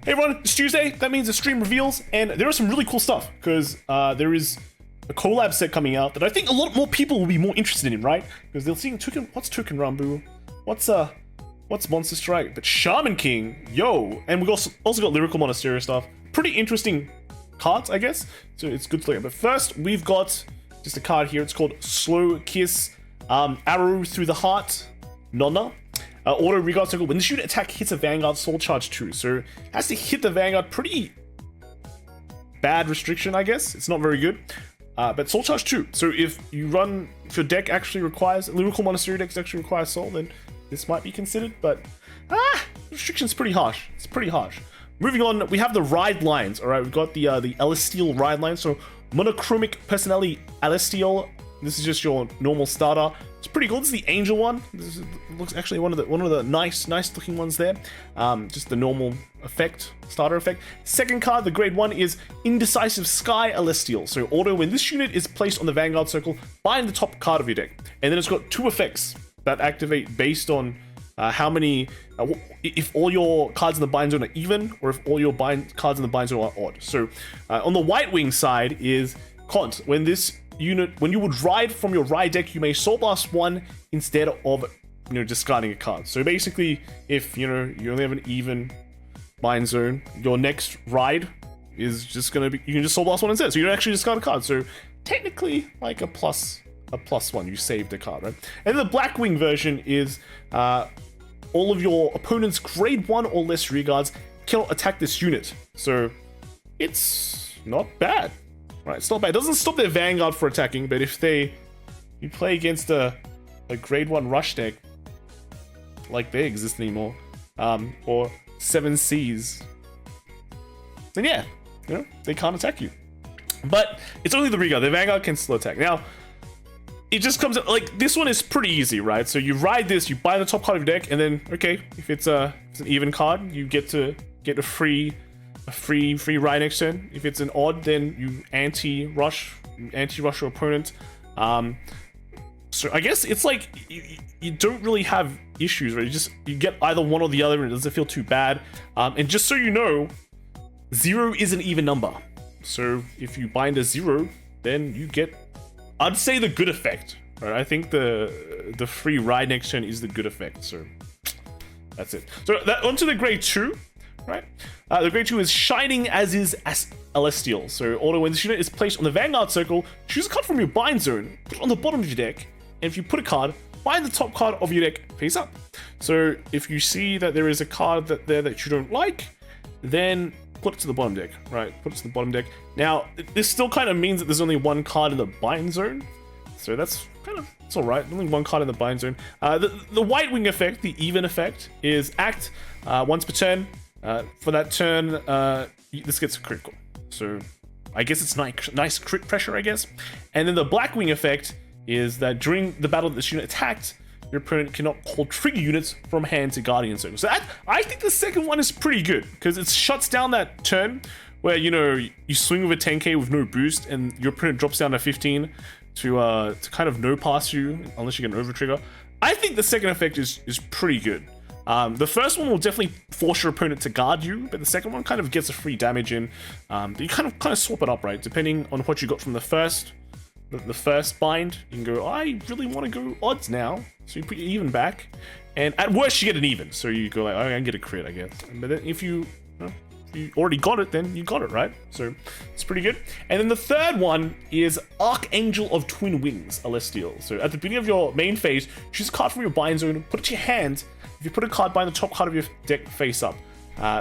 Hey everyone, it's Tuesday. That means the stream reveals, and there is some really cool stuff because there is a collab set coming out that I think a lot more people will be more interested in, right? Because they'll see what's Token Rambu, what's Monster Strike, but Shaman King, yo, and we also got Lyrical Monasterio stuff. Pretty interesting cards, I guess. So it's good to look at. But first, we've got just a card here. It's called Slow Kiss, Arrow Through the Heart, Nonna. Auto Regard Circle. When this unit attack hits a Vanguard, Soul Charge 2. So it has to hit the Vanguard. Pretty bad restriction, I guess. It's not very good. But Soul Charge 2. So if your deck actually requires, Lyrical Monasterio decks actually requires Soul, then this might be considered. But restriction's pretty harsh. It's pretty harsh. Moving on, we have the ride lines. All right, we've got the Celestial ride line. So Monochromic Personality Celestial. This is just your normal starter. It's pretty cool. This is the Angel one. This looks actually one of the nice looking ones there. Just the normal effect, starter effect. Second card, the grade 1, is Indecisive Sky Celestial. So auto, when this unit is placed on the Vanguard circle, bind the top card of your deck. And then it's got 2 effects that activate based on how many, if all your cards in the bind zone are even, or if all your cards in the bind zone are odd. So on the White Wing side is Cont. When this unit, when you would ride from your ride deck, you may Soul Blast 1 instead of discarding a card. So basically, if you only have an even bind zone, your next ride is just gonna be, you can just Soul Blast 1 instead, so you don't actually discard a card. So technically like a plus 1, you saved a card, right? And the Blackwing version is all of your opponent's grade 1 or less regards cannot attack this unit. So it's not bad. Right, it's not bad. It doesn't stop their Vanguard for attacking, but if you play against a grade 1 rush deck, like they exist anymore, or 7 Cs, then yeah, they can't attack you. But it's only the Regard. The Vanguard can still attack. Now, it just comes out, like, this one is pretty easy, right? So you ride this, you buy the top card of your deck, and then, okay, if it's an even card, you get to get a free ride next turn. If it's an odd, then you anti-rush your opponent. So I guess it's like you don't really have issues, right? You get either one or the other, and it doesn't feel too bad. And just so you know, 0 is an even number. So if you bind a 0, then you get, I'd say, the good effect, right? I think the free ride next turn is the good effect. So that's it. So onto the grade 2. Right, the grade 2 is Shining as is Celestial. So auto, when this unit is placed on the Vanguard circle, choose a card from your bind zone, put it on the bottom of your deck, and if you put a card, bind the top card of your deck face up. So if you see that there is a card there that you don't like, then put it to the bottom deck, right? Put it to the bottom deck. Now, this still kind of means that there's only 1 card in the bind zone, so that's it's all right. Only 1 card in the bind zone. The White Wing effect, the even effect, is act once per turn. For that turn, this gets critical. So I guess it's nice crit pressure, I guess. And then the Blackwing effect is that during the battle that this unit attacked, your opponent cannot call trigger units from hand to Guardian Circle. So I think the second one is pretty good because it shuts down that turn where you swing with a 10k with no boost and your opponent drops down to 15 to kind of no pass you unless you get an over trigger. I think the second effect is pretty good. The first one will definitely force your opponent to guard you, but the second one kind of gets a free damage in. You kind of swap it up, right? Depending on what you got from the first bind, you can go, I really want to go odds now, so you put your even back, and at worst you get an even, so you go like, I can get a crit, I guess. But then if you already got it, then you got it, right? So it's pretty good. And then the third one is Archangel of Twin Wings Celestial. So at the beginning of your main phase, choose a card from your bind zone, put it to your hand. If you put a card, bind the top card of your deck face up.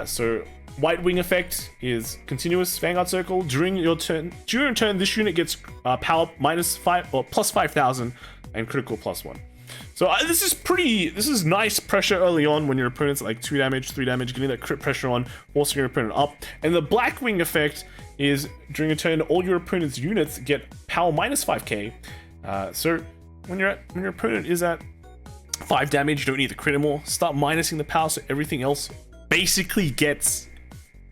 So White Wing effect is continuous Vanguard circle. During your turn, this unit gets power -5 or +5,000 and critical +1. So this is nice pressure early on when your opponent's at like 2 damage, 3 damage, getting that crit pressure on, forcing your opponent up. And the Blackwing effect is during a turn, all your opponent's units get power -5k. So when your opponent is at 5 damage, you don't need the crit anymore. Start minusing the power so everything else basically gets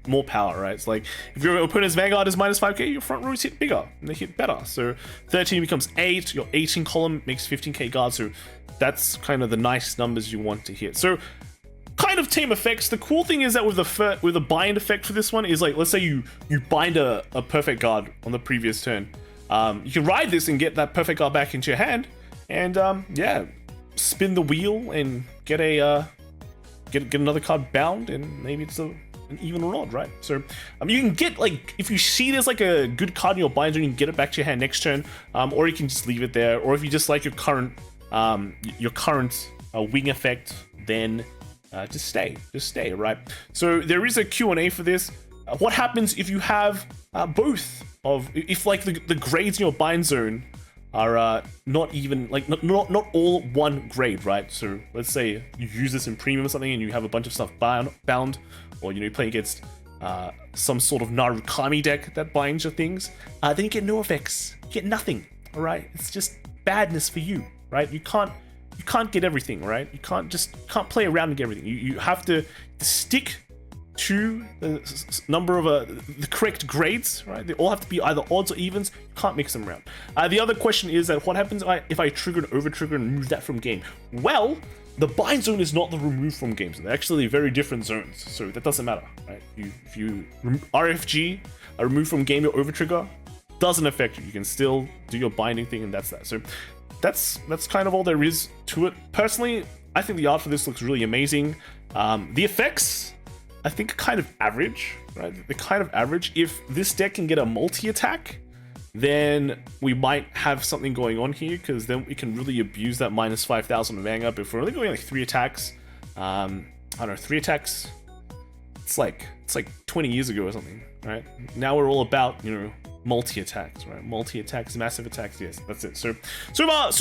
more power, right? It's like if your opponent's Vanguard is -5k, your front rows hit bigger and they hit better. So 13 becomes 8, your 18 column makes 15k guard. So that's kind of the nice numbers you want to hit. So kind of team effects, the cool thing is that with the bind effect for this one is like, let's say you bind a perfect guard on the previous turn. You can ride this and get that perfect guard back into your hand, and yeah, spin the wheel and get a get another card bound, and maybe it's an even rod, right? So you can get, like, if you see there's like a good card in your bind zone, you can get it back to your hand next turn, or you can just leave it there, or if you just like your current wing effect, then just stay, right? So there is a Q&A for this. What happens if you have both of, if like the grades in your bind zone are not even, like, not all one grade, right? So let's say you use this in premium or something and you have a bunch of stuff bound, or, you know, you play against some sort of Narukami deck that binds your things, then you get no effects, you get nothing, all right? It's just badness for you, right? You can't get everything, right? You can't play around and get everything. You have to stick to the number of the correct grades, right? They all have to be either odds or evens. You can't mix them around. The other question is that what happens if I trigger and over trigger and remove that from game? Well, the bind zone is not the remove from game zone. They're actually very different zones, so that doesn't matter, right? If you RFG remove from game or over trigger, doesn't affect you. You can still do your binding thing, and that's that. So that's kind of all there is to it. Personally, I think the art for this looks really amazing. The effects, I think, are kind of average, right? They're kind of average. If this deck can get a multi-attack, then we might have something going on here, because then we can really abuse that minus 5,000 Vanguard. But if we're only going like 3 attacks, I don't know, 3 attacks, it's like 20 years ago or something, right? Now we're all about, you know, multi-attacks, right? Multi-attacks, massive attacks, yes, that's it. So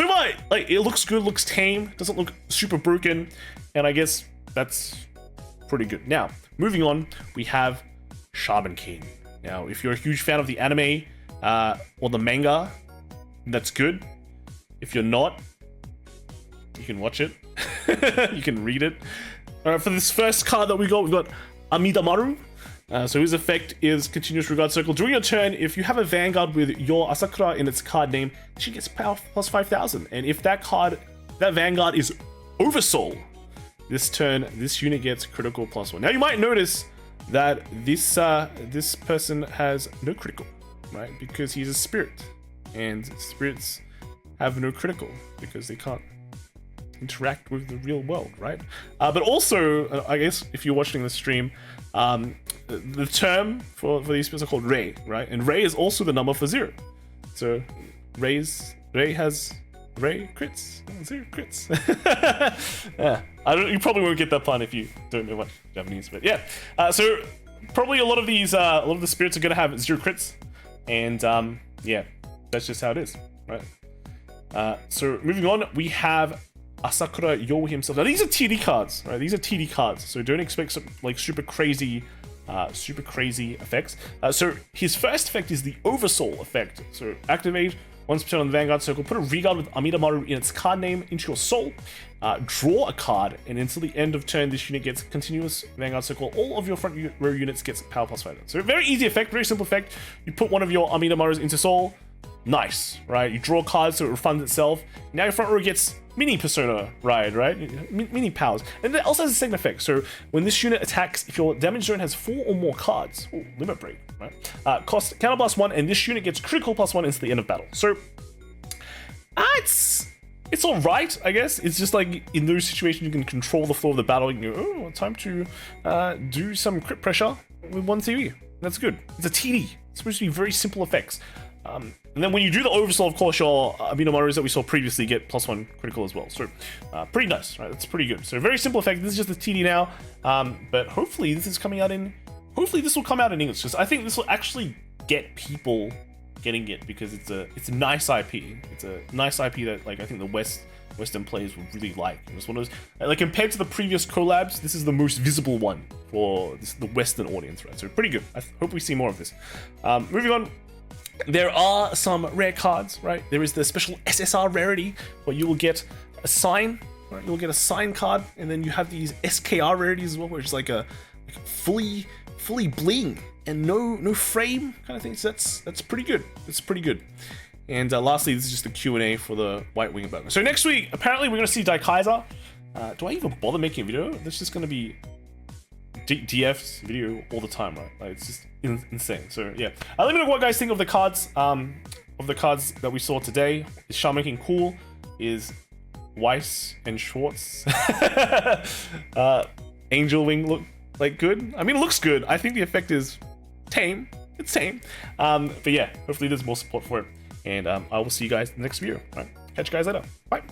like, it looks good, looks tame, doesn't look super broken, and I guess that's pretty good. Now, moving on, we have Shaman King. Now, if you're a huge fan of the anime or the manga, that's good. If you're not, you can watch it. You can read it. For this first card that we've got Amidamaru. So his effect is continuous regard circle. During your turn, if you have a Vanguard with your Asakura in its card name, she gets power plus 5,000. And if that Vanguard is Oversoul, this turn, this unit gets critical plus 1. Now you might notice that this person has no critical, right? Because he's a spirit, and spirits have no critical because they can't interact with the real world, right? But also, I guess if you're watching the stream, the term for these spirits are called Ray, right? And Ray is also the number for 0. So Ray has crits, 0 crits. Yeah, you probably won't get that pun if you don't know much Japanese, but yeah. So probably a lot of the spirits are gonna have 0 crits, and yeah, that's just how it is, right? So moving on, we have Asakura Yo himself. Now these are TD cards, right? These are TD cards, so don't expect some like super crazy effects. So his first effect is the Oversoul effect. So activate once per turn on the Vanguard circle, put a Regard with Amidamaru in its card name into your soul, draw a card, and until the end of turn, this unit gets continuous Vanguard circle. All of your front row units gets power plus 5. So very easy effect, very simple effect. You put one of your Amidamarus into soul, nice, right? You draw cards so it refunds itself. Now your front row gets mini persona ride, right? Mini powers. And it also has a second effect. So when this unit attacks, if your damage zone has 4 or more cards, limit break, right? Cost counter plus 1, and this unit gets critical plus 1 until the end of battle. So it's all right, I guess. It's just like in those situations you can control the flow of the battle. You can go, oh, time to do some crit pressure with 1 TV. That's good. It's a TD. It's supposed to be very simple effects. And then when you do the Oversoul, of course, your Amidamaru that we saw previously get plus 1 critical as well. So pretty nice, right? That's pretty good. So very simple effect. This is just a TD now, but hopefully this is coming out in. Hopefully this will come out in English. Because I think this will actually get people getting it, because it's a nice IP. It's a nice IP that, like, I think the Western players would really like. It's one of those, like, compared to the previous collabs, this is the most visible one for the Western audience, right? So pretty good. I hope we see more of this. Moving on. There are some rare cards, right? There is the special SSR rarity where you will get a sign, right? You'll get a sign card, and then you have these SKR rarities as well, which is like a fully bling and no frame kind of thing. So that's pretty good. It's pretty good. And lastly, this is just the Q&A for the White Wing button. So next week, apparently we're gonna see Daikaiser. Do I even bother making a video? That's just gonna be DF's video all the time, right? Like, it's just insane. So yeah, let me know what you guys think of the cards. Of the cards that we saw today. Is Shaman King cool? Is Weiss and Schwartz Angel Wing look like good? I mean, it looks good. I think the effect is tame. It's tame. But yeah, hopefully there's more support for it. And I will see you guys in the next video. All right, catch you guys later. Bye.